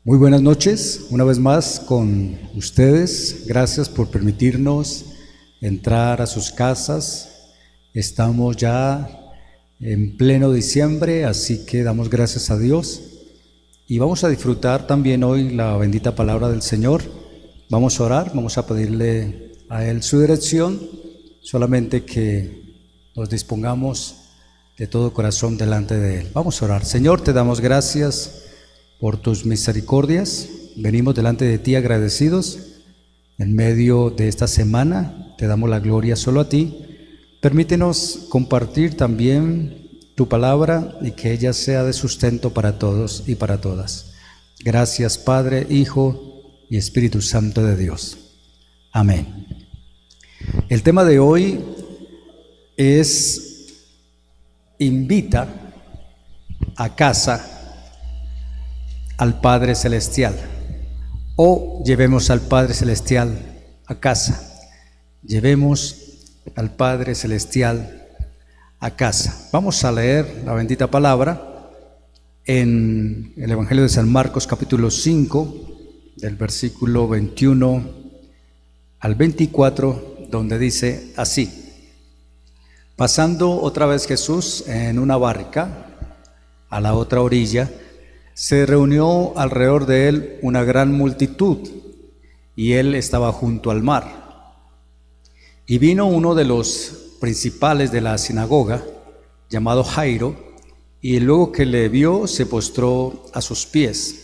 Muy buenas noches, una vez más con ustedes. Gracias por permitirnos entrar a sus casas. Estamos ya en pleno diciembre, así que damos gracias a Dios. Y vamos a disfrutar también hoy la bendita palabra del Señor. Vamos a orar, vamos a pedirle a Él su dirección, solamente que nos dispongamos de todo corazón delante de Él. Vamos a orar. Señor, te damos gracias por tus misericordias. Venimos delante de ti agradecidos. En medio de esta semana te damos la gloria solo a ti. Permítenos compartir también tu palabra y que ella sea de sustento para todos y para todas. Gracias, Padre, Hijo y Espíritu Santo de Dios. Amén. El tema de hoy es invita a casa al Padre Celestial, o llevemos al Padre Celestial a casa. Llevemos al Padre Celestial a casa. Vamos a leer la bendita palabra en el Evangelio de San Marcos, capítulo 5, del versículo 21 al 24, donde dice así: pasando otra vez Jesús en una barca a la otra orilla, se reunió alrededor de él una gran multitud, y él estaba junto al mar. Y vino uno de los principales de la sinagoga, llamado Jairo, y luego que le vio, se postró a sus pies,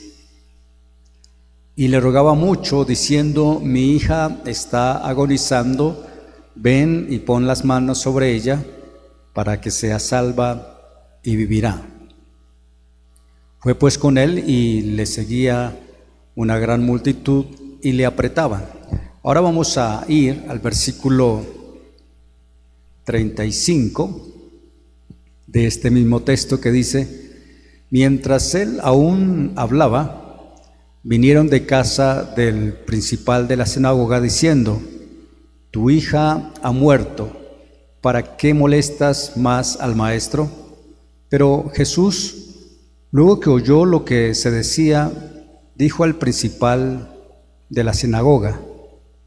y le rogaba mucho, diciendo: mi hija está agonizando, ven y pon las manos sobre ella, para que sea salva y vivirá. Fue pues con él y le seguía una gran multitud y le apretaban. Ahora vamos a ir al versículo 35 de este mismo texto, que dice: mientras él aún hablaba, vinieron de casa del principal de la sinagoga diciendo: tu hija ha muerto, ¿para qué molestas más al maestro? Pero Jesús, luego que oyó lo que se decía, dijo al principal de la sinagoga: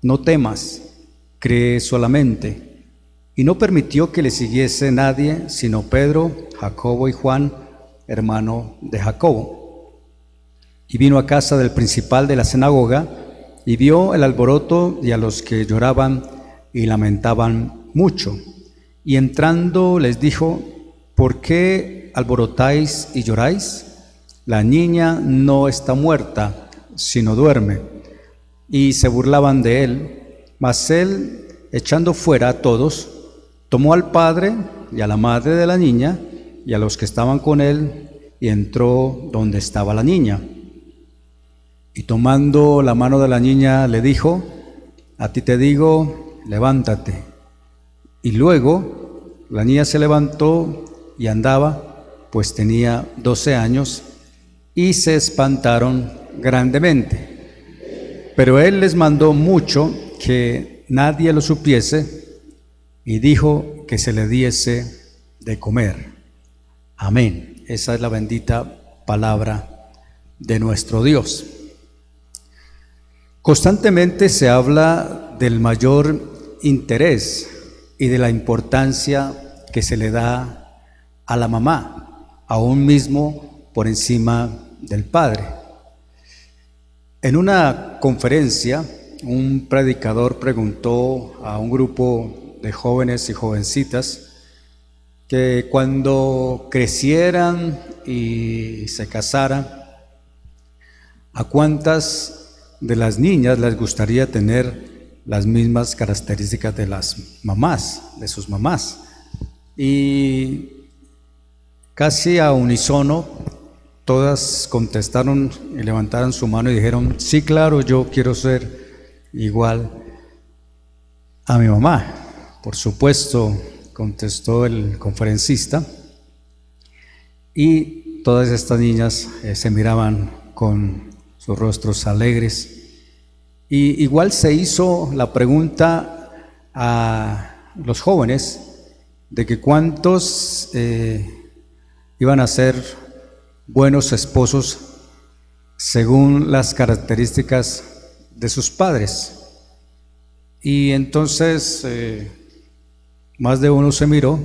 no temas, cree solamente. Y no permitió que le siguiese nadie, sino Pedro, Jacobo y Juan, hermano de Jacobo. Y vino a casa del principal de la sinagoga, y vio el alboroto y a los que lloraban y lamentaban mucho. Y entrando les dijo: ¿por qué alborotáis y lloráis? La niña no está muerta, sino duerme. Y se burlaban de él. Mas él, echando fuera a todos, tomó al padre y a la madre de la niña y a los que estaban con él, y entró donde estaba la niña. Y tomando la mano de la niña le dijo: a ti te digo, levántate. Y luego la niña se levantó y andaba, pues tenía 12 años, y se espantaron grandemente. Pero él les mandó mucho que nadie lo supiese, y dijo que se le diese de comer. Amén. Esa es la bendita palabra de nuestro Dios. Constantemente se habla del mayor interés y de la importancia que se le da a la mamá, aún mismo por encima del padre. En una conferencia, un predicador preguntó a un grupo de jóvenes y jovencitas que cuando crecieran y se casaran, ¿a cuántas de las niñas les gustaría tener las mismas características de las mamás, de sus mamás? Y casi a unísono todas contestaron y levantaron su mano y dijeron: sí, claro, yo quiero ser igual a mi mamá. Por supuesto, contestó el conferencista, y todas estas niñas se miraban con sus rostros alegres. Y igual se hizo la pregunta a los jóvenes de que cuántos iban a ser buenos esposos según las características de sus padres. Y entonces más de uno se miró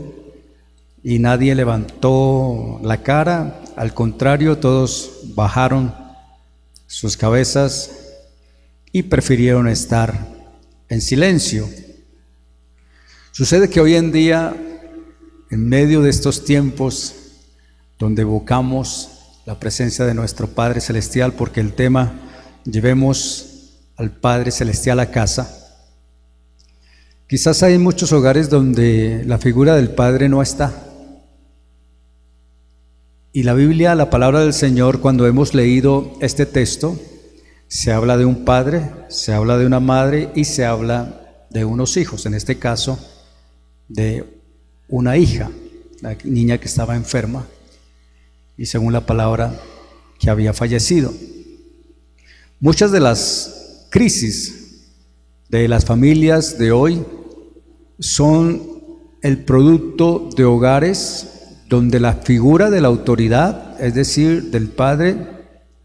y nadie levantó la cara, al contrario, todos bajaron sus cabezas y prefirieron estar en silencio. Sucede que hoy en día, en medio de estos tiempos donde evocamos la presencia de nuestro Padre Celestial, porque el tema llevemos al Padre Celestial a casa, quizás hay muchos hogares donde la figura del Padre no está. Y la Biblia, la palabra del Señor, cuando hemos leído este texto, se habla de un padre, se habla de una madre y se habla de unos hijos, en este caso de una hija, la niña que estaba enferma y según la palabra que había fallecido. Muchas de las crisis de las familias de hoy son el producto de hogares donde la figura de la autoridad, es decir, del padre,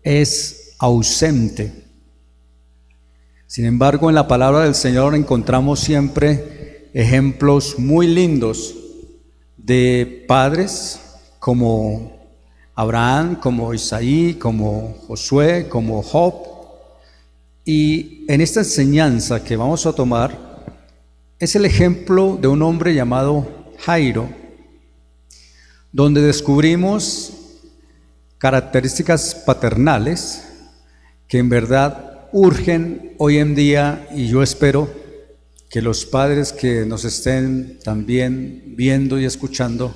es ausente. Sin embargo, en la palabra del Señor encontramos siempre ejemplos muy lindos de padres como Abraham, como Isaí, como Josué, como Job. Y en esta enseñanza que vamos a tomar es el ejemplo de un hombre llamado Jairo, donde descubrimos características paternales que en verdad urgen hoy en día, y yo espero que los padres que nos estén también viendo y escuchando,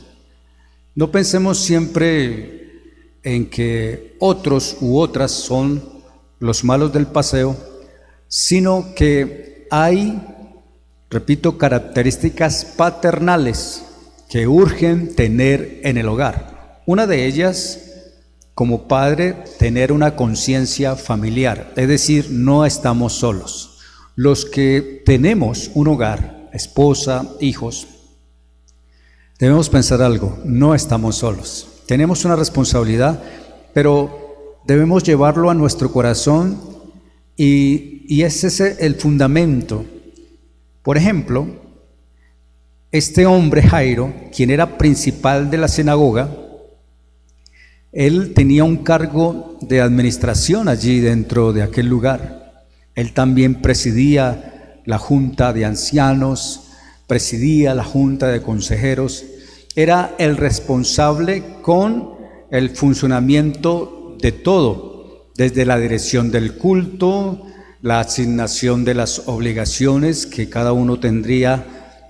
no pensemos siempre en que otros u otras son los malos del paseo, sino que hay, repito, características paternales que urgen tener en el hogar. Una de ellas, como padre, tener una conciencia familiar, es decir, no estamos solos. Los que tenemos un hogar, esposa, hijos, debemos pensar algo, no estamos solos. Tenemos una responsabilidad, pero debemos llevarlo a nuestro corazón y ese es el fundamento. Por ejemplo, este hombre Jairo, quien era principal de la sinagoga, él tenía un cargo de administración allí dentro de aquel lugar. Él también presidía la junta de ancianos, presidía la junta de consejeros, era el responsable con el funcionamiento de todo, desde la dirección del culto, la asignación de las obligaciones que cada uno tendría,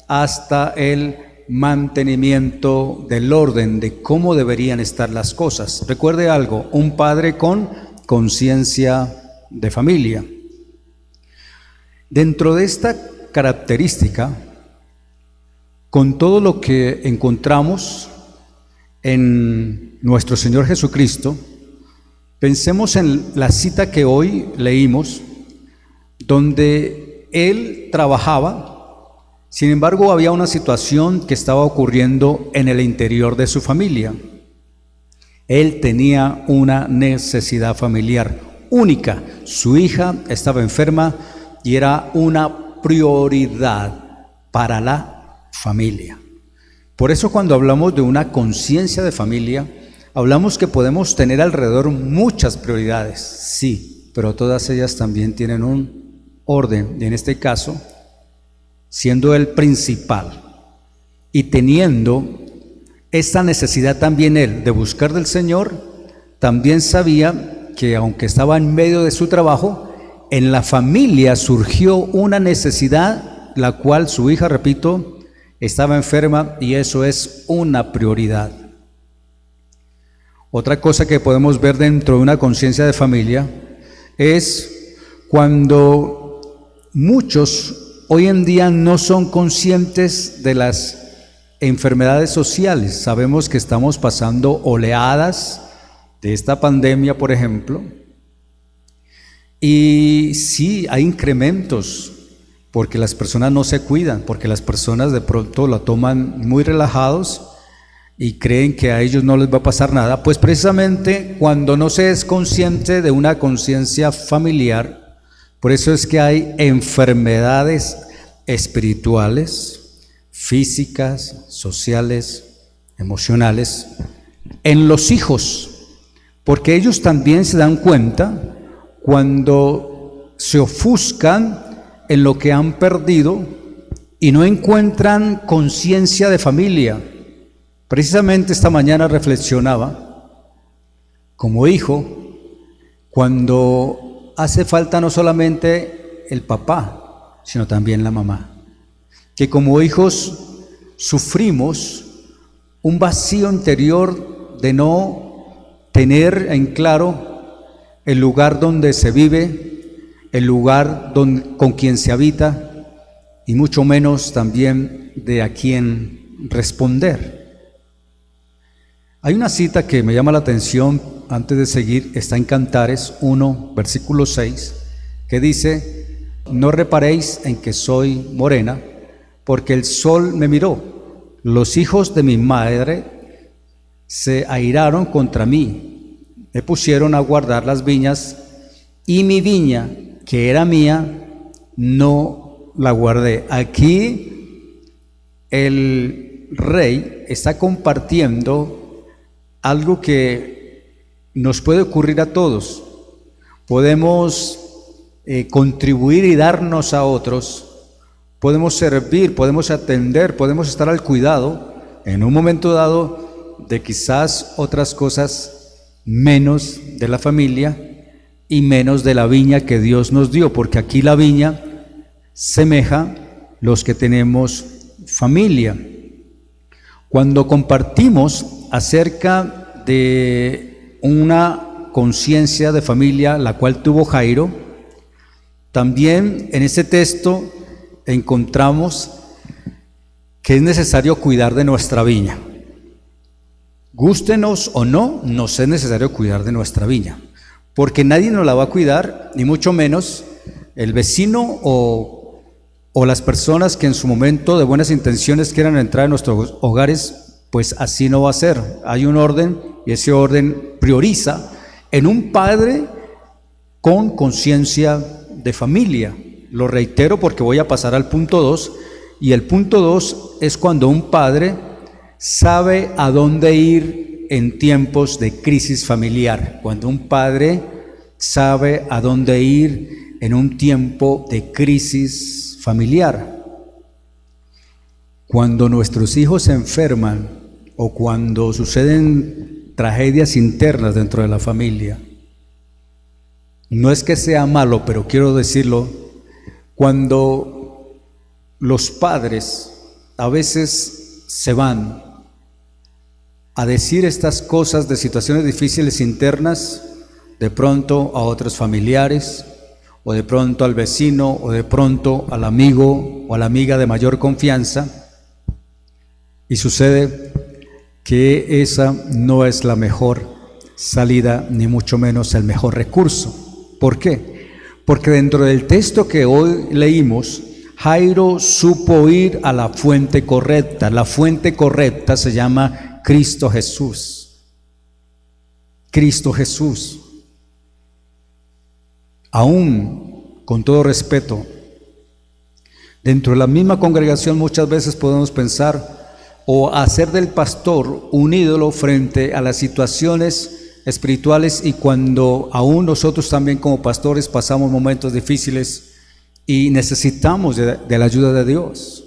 hasta el mantenimiento del orden de cómo deberían estar las cosas. Recuerde algo, un padre con conciencia de familia. Dentro de esta característica, con todo lo que encontramos en nuestro Señor Jesucristo, pensemos en la cita que hoy leímos, donde Él trabajaba. Sin embargo, había una situación que estaba ocurriendo en el interior de su familia. Él tenía una necesidad familiar única. Su hija estaba enferma y era una prioridad para la familia. Por eso cuando hablamos de una conciencia de familia, hablamos que podemos tener alrededor muchas prioridades, sí, pero todas ellas también tienen un orden, y en este caso, siendo el principal y teniendo esta necesidad también él de buscar del Señor, también sabía que aunque estaba en medio de su trabajo, en la familia surgió una necesidad, la cual su hija, repito, estaba enferma y eso es una prioridad. Otra cosa que podemos ver dentro de una conciencia de familia es cuando muchos hoy en día no son conscientes de las enfermedades sociales. Sabemos que estamos pasando oleadas de esta pandemia, por ejemplo, y sí hay incrementos porque las personas no se cuidan, porque las personas de pronto la toman muy relajados y creen que a ellos no les va a pasar nada, pues precisamente cuando no se es consciente de una conciencia familiar, por eso es que hay enfermedades espirituales, físicas, sociales, emocionales, en los hijos, porque ellos también se dan cuenta cuando se ofuscan en lo que han perdido y no encuentran conciencia de familia. Precisamente esta mañana reflexionaba, como hijo, cuando hace falta no solamente el papá, sino también la mamá, que como hijos sufrimos un vacío interior de no tener en claro el lugar donde se vive, el lugar con quien se habita, y mucho menos también de a quién responder. Hay una cita que me llama la atención antes de seguir, está en Cantares 1, versículo 6, que dice: no reparéis en que soy morena, porque el sol me miró, los hijos de mi madre se airaron contra mí, me pusieron a guardar las viñas, y mi viña, que era mía, no la guardé. Aquí el rey está compartiendo algo que nos puede ocurrir a todos. Podemos contribuir y darnos a otros, podemos servir, podemos atender, podemos estar al cuidado en un momento dado de quizás otras cosas menos de la familia y menos de la viña que Dios nos dio, porque aquí la viña semeja los que tenemos familia. Cuando compartimos acerca de una conciencia de familia, la cual tuvo Jairo, también en ese texto encontramos que es necesario cuidar de nuestra viña. Gústenos o no, nos es necesario cuidar de nuestra viña, porque nadie nos la va a cuidar, ni mucho menos el vecino o las personas que en su momento de buenas intenciones quieran entrar en nuestros hogares. Pues así no va a ser. Hay un orden y ese orden prioriza en un padre con conciencia de familia. Lo reitero porque voy a pasar al punto 2, y el punto 2 es cuando un padre sabe a dónde ir en tiempos de crisis familiar, cuando un padre sabe a dónde ir en un tiempo de crisis familiar. Cuando nuestros hijos se enferman o cuando suceden tragedias internas dentro de la familia, no es que sea malo, pero quiero decirlo, cuando los padres a veces se van a decir estas cosas de situaciones difíciles internas, de pronto a otros familiares, o de pronto al vecino, o de pronto al amigo o a la amiga de mayor confianza, y sucede que esa no es la mejor salida, ni mucho menos el mejor recurso. ¿Por qué? Porque dentro del texto que hoy leímos, Jairo supo ir a la fuente correcta. La fuente correcta se llama Cristo Jesús. Cristo Jesús. Aún, con todo respeto, dentro de la misma congregación muchas veces podemos pensar o hacer del pastor un ídolo frente a las situaciones espirituales, y cuando aún nosotros también como pastores pasamos momentos difíciles y necesitamos de la ayuda de Dios.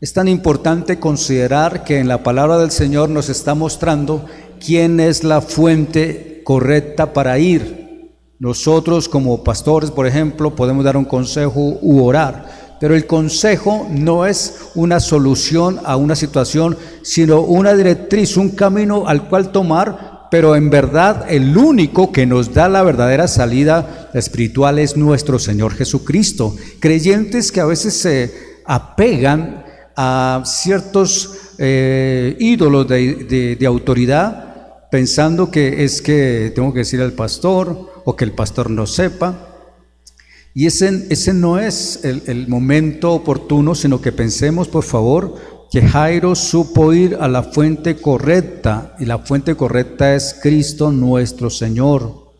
Es tan importante considerar que en la palabra del Señor nos está mostrando quién es la fuente correcta para ir. Nosotros como pastores, por ejemplo, podemos dar un consejo u orar, pero el consejo no es una solución a una situación, sino una directriz, un camino al cual tomar, pero en verdad el único que nos da la verdadera salida espiritual es nuestro Señor Jesucristo. Creyentes que a veces se apegan a ciertos ídolos de autoridad, pensando que es que tengo que decir al pastor o que el pastor no sepa. Y ese no es el momento oportuno, sino que pensemos, por favor, que Jairo supo ir a la fuente correcta, y la fuente correcta es Cristo nuestro Señor.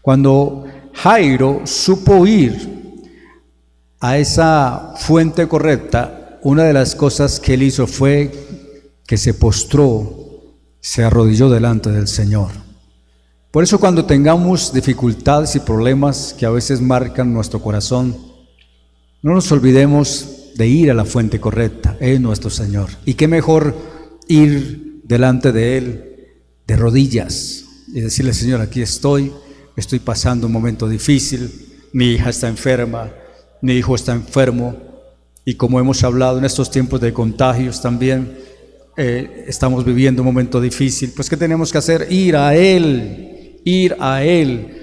Cuando Jairo supo ir a esa fuente correcta, una de las cosas que él hizo fue que se postró, se arrodilló delante del Señor. Por eso cuando tengamos dificultades y problemas que a veces marcan nuestro corazón, no nos olvidemos de ir a la fuente correcta, es nuestro Señor. Y qué mejor ir delante de Él de rodillas y decirle: Señor, aquí estoy pasando un momento difícil, mi hija está enferma, mi hijo está enfermo, y como hemos hablado en estos tiempos de contagios también, estamos viviendo un momento difícil. Pues ¿qué tenemos que hacer? Ir a Él, ir a Él.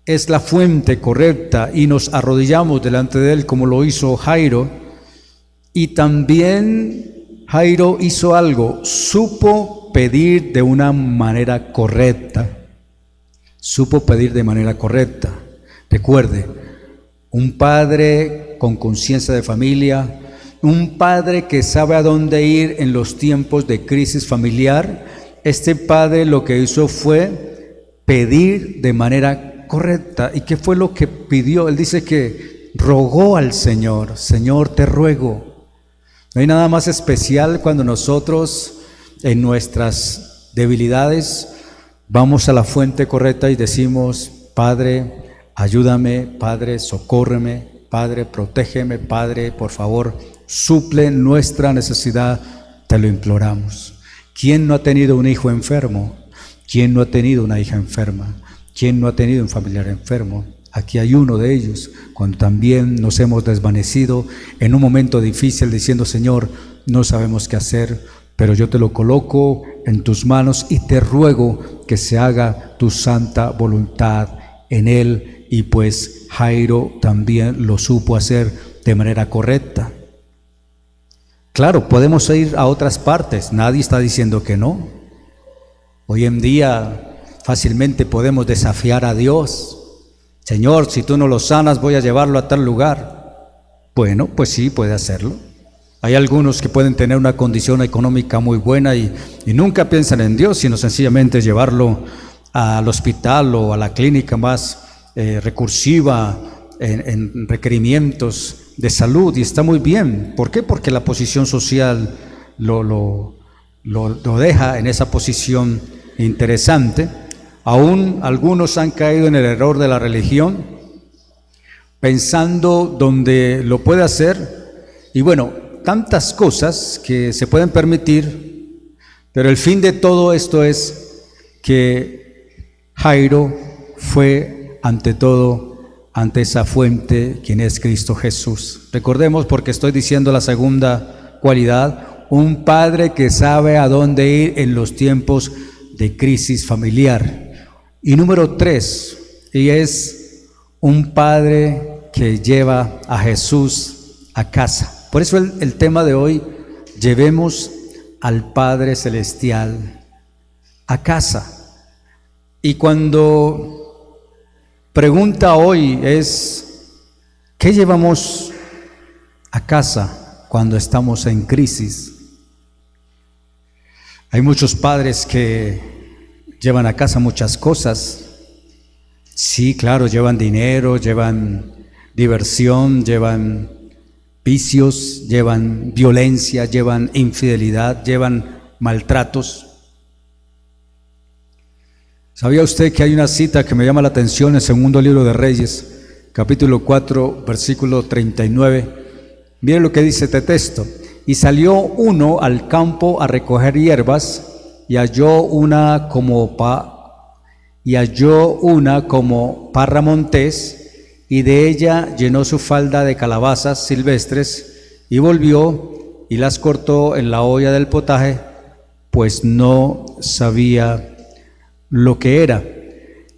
Es la fuente correcta y nos arrodillamos delante de Él como lo hizo Jairo. Y también Jairo hizo algo, supo pedir de una manera correcta. Supo pedir de manera correcta. Recuerde, un padre con conciencia de familia, un padre que sabe a dónde ir en los tiempos de crisis familiar. Este padre lo que hizo fue pedir de manera correcta. ¿Y qué fue lo que pidió? Él dice que rogó al Señor: Señor, te ruego. No hay nada más especial cuando nosotros en nuestras debilidades vamos a la fuente correcta y decimos: Padre, ayúdame, Padre, socórreme, Padre, protégeme, Padre, por favor, suple nuestra necesidad, te lo imploramos. ¿Quién no ha tenido un hijo enfermo? ¿Quién no ha tenido una hija enferma? ¿Quién no ha tenido un familiar enfermo? Aquí hay uno de ellos, cuando también nos hemos desvanecido en un momento difícil diciendo: Señor, no sabemos qué hacer, pero yo te lo coloco en tus manos y te ruego que se haga tu santa voluntad en él. Y pues Jairo también lo supo hacer de manera correcta. Claro, podemos ir a otras partes, nadie está diciendo que no. Hoy en día fácilmente podemos desafiar a Dios: Señor, si tú no lo sanas, voy a llevarlo a tal lugar. Bueno, pues sí, puede hacerlo. Hay algunos que pueden tener una condición económica muy buena y nunca piensan en Dios, sino sencillamente llevarlo al hospital o a la clínica más recursiva en requerimientos de salud, y está muy bien. ¿Por qué? Porque la posición social lo deja en esa posición interesante. Aún algunos han caído en el error de la religión, pensando donde lo puede hacer, y bueno, tantas cosas que se pueden permitir, pero el fin de todo esto es que Jairo fue ante todo ante esa fuente, quien es Cristo Jesús. Recordemos, porque estoy diciendo la segunda cualidad, un padre que sabe a dónde ir en los tiempos de crisis familiar. Y número 3, y es un padre que lleva a Jesús a casa. Por eso el tema de hoy: llevemos al Padre Celestial a casa. Y cuando pregunta hoy es: ¿qué llevamos a casa cuando estamos en crisis? Hay muchos padres que llevan a casa muchas cosas. Sí, claro, llevan dinero, llevan diversión, llevan vicios, llevan violencia, llevan infidelidad, llevan maltratos. ¿Sabía usted que hay una cita que me llama la atención en el segundo libro de Reyes, capítulo 4, versículo 39? Mire lo que dice este texto: y salió uno al campo a recoger hierbas, y halló una como parra montés, y de ella llenó su falda de calabazas silvestres, y volvió y las cortó en la olla del potaje, pues no sabía lo que era.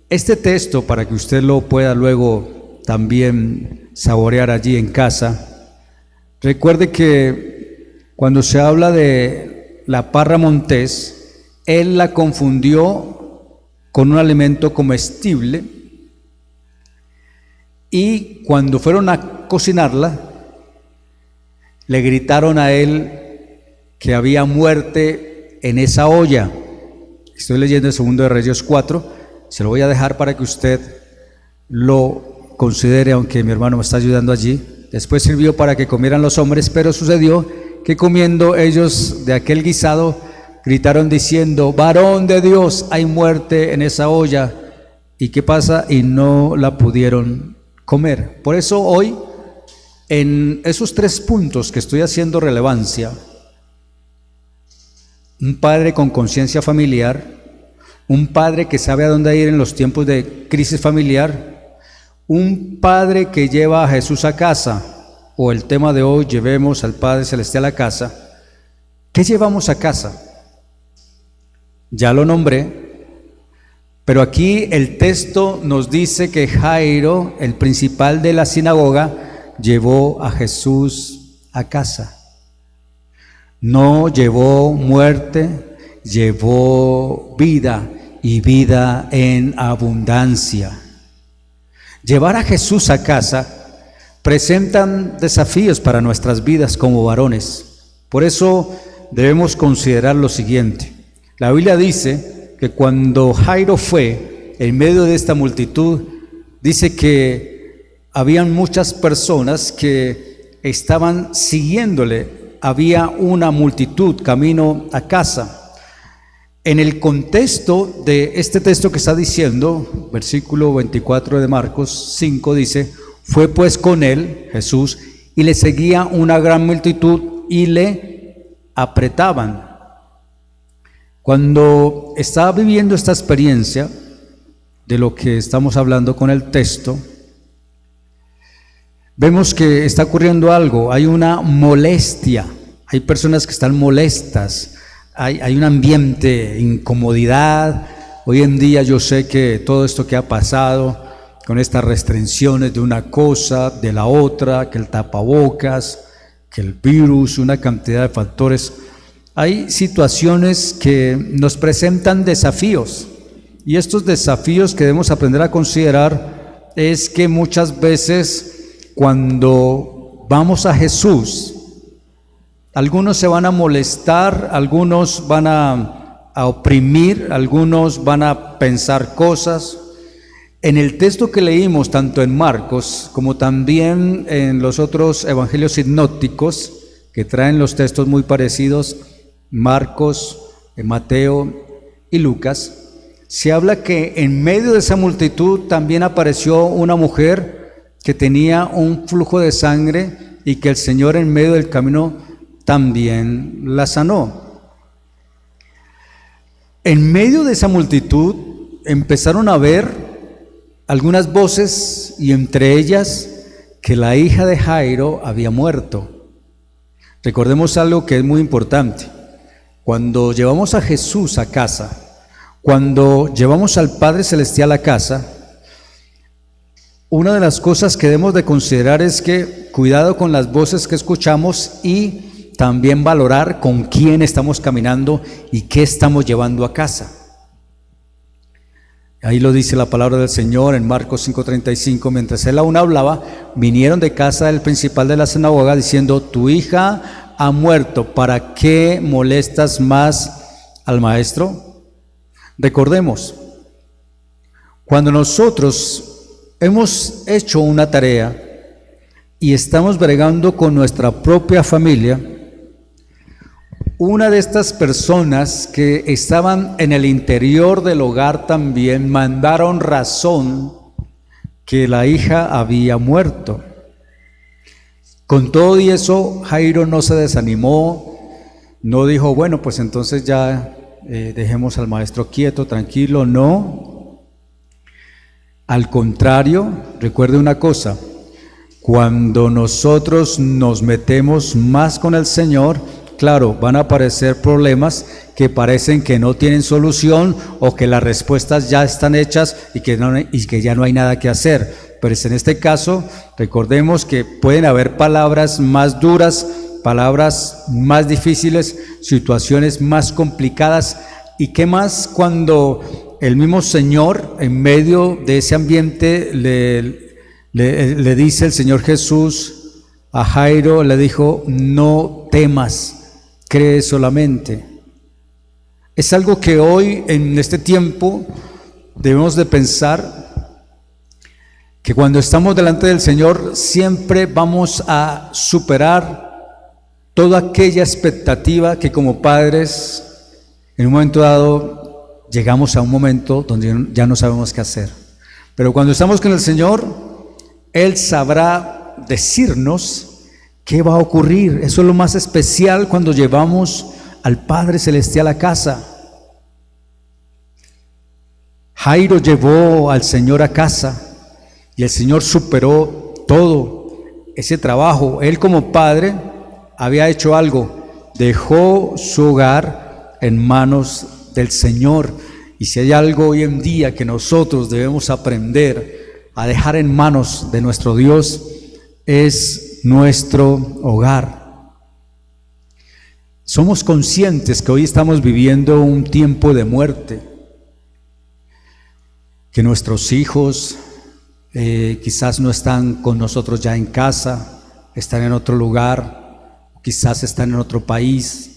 Este texto, para que usted lo pueda luego también saborear allí en casa, recuerde que cuando se habla de la parra montés, él la confundió con un alimento comestible, y cuando fueron a cocinarla, le gritaron a él que había muerte en esa olla. Estoy leyendo el 2 de Reyes 4, se lo voy a dejar para que usted lo considere, aunque mi hermano me está ayudando allí. Después sirvió para que comieran los hombres, pero sucedió que comiendo ellos de aquel guisado, gritaron diciendo: varón de Dios, hay muerte en esa olla. ¿Y qué pasa? Y no la pudieron comer. Por eso hoy, en esos 3 puntos que estoy haciendo relevancia, un padre con conciencia familiar, un padre que sabe a dónde ir en los tiempos de crisis familiar, un padre que lleva a Jesús a casa, o el tema de hoy, llevemos al Padre Celestial a casa. ¿Qué llevamos a casa? Ya lo nombré, pero aquí el texto nos dice que Jairo, el principal de la sinagoga, llevó a Jesús a casa. No llevó muerte, llevó vida, y vida en abundancia. Llevar a Jesús a casa presentan desafíos para nuestras vidas como varones. Por eso debemos considerar lo siguiente. La Biblia dice que cuando Jairo fue en medio de esta multitud, dice que habían muchas personas que estaban siguiéndole. Había una multitud camino a casa. En el contexto de este texto que está diciendo, versículo 24 de Marcos 5 dice: fue pues con él, Jesús, y le seguía una gran multitud y le apretaban. Cuando estaba viviendo esta experiencia de lo que estamos hablando con el texto, vemos que está ocurriendo algo, hay una molestia, hay personas que están molestas, hay un ambiente de incomodidad. Hoy en día yo sé que todo esto que ha pasado con estas restricciones de una cosa, de la otra, que el tapabocas, que el virus, una cantidad de factores, hay situaciones que nos presentan desafíos, y estos desafíos que debemos aprender a considerar es que muchas veces cuando vamos a Jesús, algunos se van a molestar, algunos van a oprimir, algunos van a pensar cosas. En el texto que leímos, tanto en Marcos como también en los otros evangelios sinópticos, que traen los textos muy parecidos, Marcos, Mateo y Lucas, se habla que en medio de esa multitud también apareció una mujer que tenía un flujo de sangre y que el Señor en medio del camino también la sanó. En medio de esa multitud empezaron a ver algunas voces, y entre ellas que la hija de Jairo había muerto. Recordemos algo que es muy importante. Cuando llevamos a Jesús a casa, cuando llevamos al Padre Celestial a casa, una de las cosas que debemos de considerar es que cuidado con las voces que escuchamos, y también valorar con quién estamos caminando y qué estamos llevando a casa. Ahí lo dice la palabra del Señor en Marcos 5:35, mientras él aún hablaba, vinieron de casa del principal de la sinagoga diciendo: tu hija ha muerto, ¿para qué molestas más al maestro? Recordemos, cuando nosotros hemos hecho una tarea y estamos bregando con nuestra propia familia, una de estas personas que estaban en el interior del hogar también mandaron razón que la hija había muerto. Con todo y eso, Jairo no se desanimó, no dijo, bueno, pues entonces ya dejemos al maestro quieto, tranquilo, no. Al contrario, recuerde una cosa, cuando nosotros nos metemos más con el Señor, claro, van a aparecer problemas que parecen que no tienen solución, o que las respuestas ya están hechas y que ya no hay nada que hacer. Pero en este caso, recordemos que pueden haber palabras más duras, palabras más difíciles, situaciones más complicadas. ¿Y qué más cuando el mismo Señor, en medio de ese ambiente, le dice el Señor Jesús a Jairo le dijo: no temas, cree solamente. Es algo que hoy, en este tiempo, debemos de pensar, que cuando estamos delante del Señor siempre vamos a superar toda aquella expectativa que como padres en un momento dado llegamos a un momento donde ya no sabemos qué hacer. Pero cuando estamos con el Señor, Él sabrá decirnos qué va a ocurrir. Eso es lo más especial cuando llevamos al Padre Celestial a casa. Jairo llevó al Señor a casa y el Señor superó todo ese trabajo. Él como padre había hecho algo, dejó su hogar en manos del Señor. Y si hay algo hoy en día que nosotros debemos aprender a dejar en manos de nuestro Dios, es nuestro hogar. Somos conscientes que hoy estamos viviendo un tiempo de muerte, que nuestros hijos quizás no están con nosotros ya en casa, están en otro lugar, quizás están en otro país,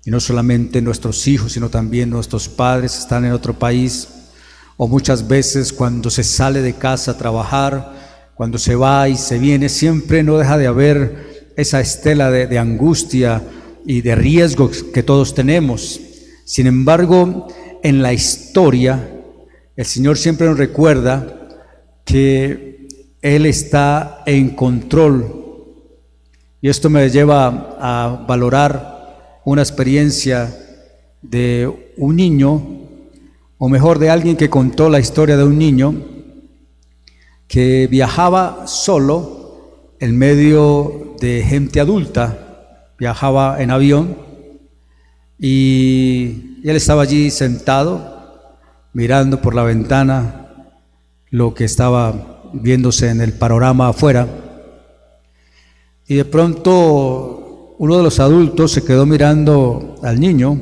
y no solamente nuestros hijos, sino también nuestros padres están en otro país, o muchas veces cuando se sale de casa a trabajar, cuando se va y se viene, siempre no deja de haber esa estela de angustia y de riesgo que todos tenemos. Sin embargo, en la historia, el Señor siempre nos recuerda que Él está en control. Y esto me lleva a valorar una experiencia de un niño, o mejor de alguien que contó la historia de un niño que viajaba solo en medio de gente adulta, viajaba en avión y él estaba allí sentado mirando por la ventana lo que estaba viéndose en el panorama afuera, y de pronto uno de los adultos se quedó mirando al niño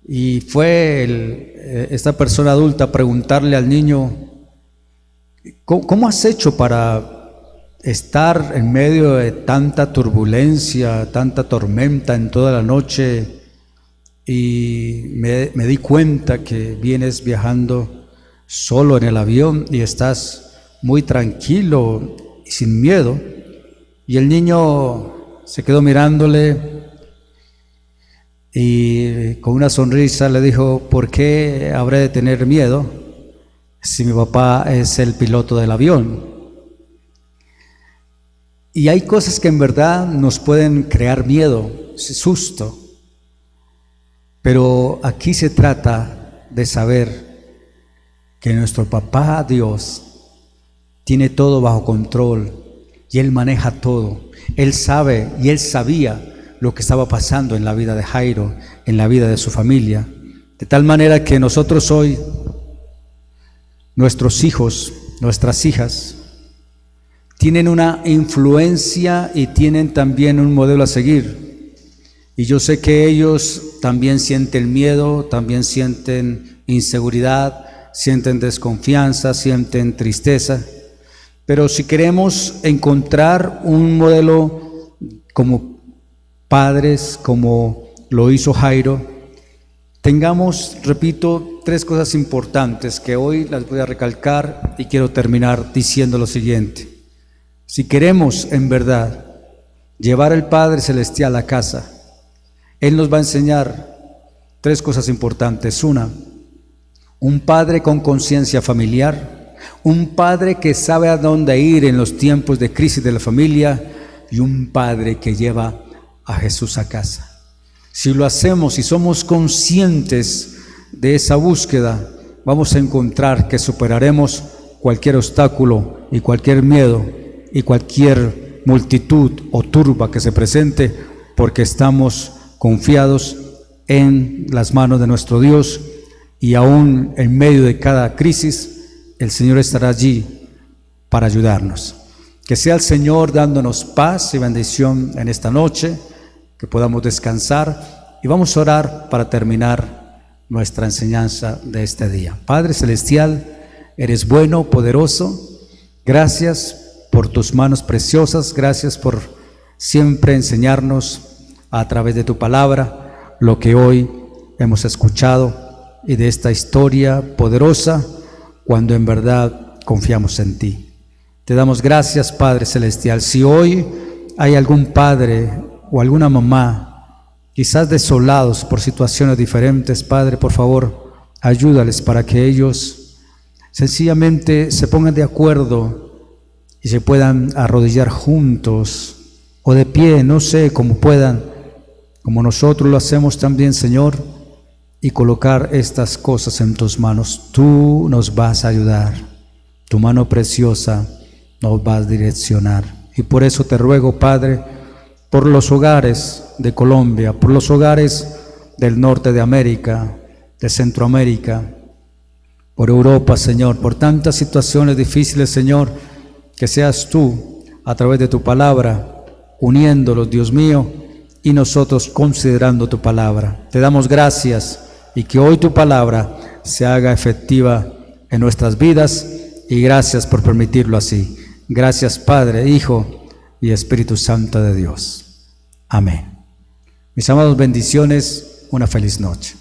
y fue esta persona adulta a preguntarle al niño: ¿Cómo has hecho para estar en medio de tanta turbulencia, tanta tormenta en toda la noche? Y me di cuenta que vienes viajando solo en el avión y estás muy tranquilo y sin miedo. Y el niño se quedó mirándole y con una sonrisa le dijo: ¿por qué habré de tener miedo si mi papá es el piloto del avión? Y hay cosas que en verdad nos pueden crear miedo, susto, pero aquí se trata de saber que nuestro papá Dios tiene todo bajo control y Él maneja todo. Él sabe y Él sabía lo que estaba pasando en la vida de Jairo, en la vida de su familia, de tal manera que nosotros hoy, nuestros hijos, nuestras hijas, tienen una influencia y tienen también un modelo a seguir. Y yo sé que ellos también sienten miedo, también sienten inseguridad, sienten desconfianza, sienten tristeza. Pero si queremos encontrar un modelo como padres, como lo hizo Jairo, tengamos, repito, 3 cosas importantes que hoy las voy a recalcar y quiero terminar diciendo lo siguiente. Si queremos en verdad llevar al Padre Celestial a casa, Él nos va a enseñar 3 cosas importantes. Una, un padre con conciencia familiar, un padre que sabe a dónde ir en los tiempos de crisis de la familia, y un padre que lleva a Jesús a casa. Si lo hacemos y somos conscientes de esa búsqueda, vamos a encontrar que superaremos cualquier obstáculo y cualquier miedo y cualquier multitud o turba que se presente, porque estamos confiados en las manos de nuestro Dios, y aún en medio de cada crisis el Señor estará allí para ayudarnos. Que sea el Señor dándonos paz y bendición en esta noche, que podamos descansar, y vamos a orar para terminar nuestra enseñanza de este día. Padre Celestial, eres bueno, poderoso, gracias por tus manos preciosas, gracias por siempre enseñarnos a través de tu palabra lo que hoy hemos escuchado y de esta historia poderosa cuando en verdad confiamos en ti. Te damos gracias, Padre Celestial. Si hoy hay algún padre o alguna mamá, quizás desolados por situaciones diferentes, Padre, por favor, ayúdales para que ellos sencillamente se pongan de acuerdo y se puedan arrodillar juntos o de pie, no sé, como puedan, como nosotros lo hacemos también, Señor, y colocar estas cosas en tus manos. Tú nos vas a ayudar, tu mano preciosa nos va a direccionar. Y por eso te ruego, Padre, por los hogares de Colombia, por los hogares del norte de América, de Centroamérica, por Europa, Señor, por tantas situaciones difíciles, Señor, que seas tú, a través de tu palabra, uniéndolos, Dios mío, y nosotros considerando tu palabra. Te damos gracias y que hoy tu palabra se haga efectiva en nuestras vidas, y gracias por permitirlo así. Gracias, Padre, Hijo y Espíritu Santo de Dios. Amén. Mis amados, bendiciones, una feliz noche.